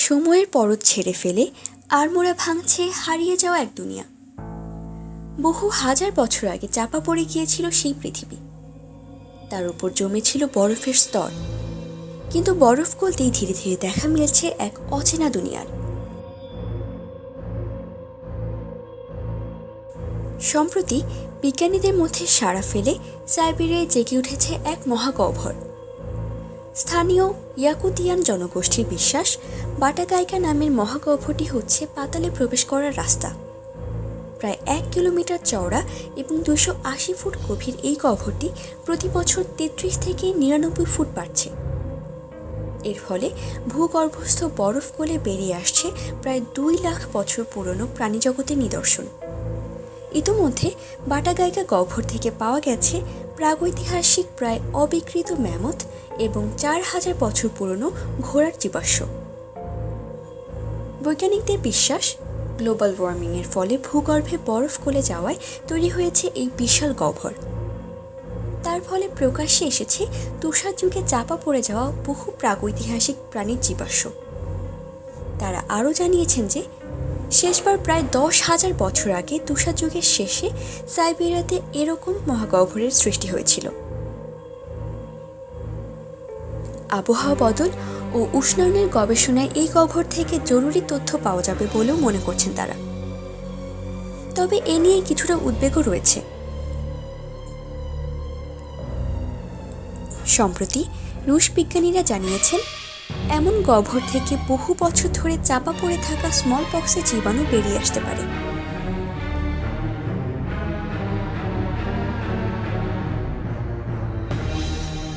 সময়ের পরত ছেড়ে ফেলে আড়মোড়া ভাঙছে হারিয়ে যাওয়া এক দুনিয়া। বহু হাজার বছর আগে চাপা পড়ে গিয়েছিল সেই পৃথিবী। তার উপর জমেছিল বরফের স্তর, কিন্তু বরফ গলতেই ধীরে ধীরে দেখা মিলছে এক অচেনা দুনিয়ার। সম্প্রতি বিজ্ঞানীদের মধ্যে সাড়া ফেলে সাইবেরিয়ায় জেগে উঠেছে এক মহাগহ্বর। স্থানীয় ইয়াকুতিয়ান জনগোষ্ঠীর বিশ্বাস, বাটাগাইকা নামের মহাগহ্বরটি হচ্ছে পাতালে প্রবেশ করার রাস্তা। প্রায় 1 কিলোমিটার চওড়া এবং 280 ফুট গভীর এই গহ্বরটি প্রতি বছর 33 থেকে 99 ফুট বাড়ছে। এর ফলে ভূগর্ভস্থ বরফ গলে বেরিয়ে আসছে প্রায় 2 লাখ বছর পুরনো প্রাণীজগতের নিদর্শন। ইতোমধ্যে বাটাগাইকা গহ্বর থেকে পাওয়া গেছে প্রাগৈতিহাসিক প্রায় অবিকৃত ম্যামথ এবং 4000 বছর পুরনো ঘোড়ার জীবাশ্ম। বৈজ্ঞানিকদের বিশ্বাস, গ্লোবাল ওয়ার্মিংয়ের ফলে ভূগর্ভে বরফ গলে যাওয়ায় তৈরি হয়েছে এই বিশাল গহ্বর। তার ফলে প্রকাশ্যে এসেছে তুষার যুগে চাপা পড়ে যাওয়া বহু প্রাগৈতিহাসিক প্রাণীর জীবাশ্ম। তারা আরও জানিয়েছেন যে শেষবার প্রায় 10,000 বছর আগে তুষার যুগের শেষে সাইবেরিয়াতে এরকম মহাগহ্বরের সৃষ্টি হয়েছিল। আবহাওয়া বদল ও উষ্ণায়নের গবেষণায় এই গহ্বর থেকে জরুরি তথ্য পাওয়া যাবে বলেও মনে করছেন তারা। তবে এ নিয়ে কিছুটা উদ্বেগও রয়েছে। সম্প্রতি রুশ বিজ্ঞানীরা জানিয়েছেন, এমন গহ্বর থেকে বহু বছর ধরে চাপা পড়ে থাকা স্মল পক্সের জীবাণু বেরিয়ে আসতে পারে।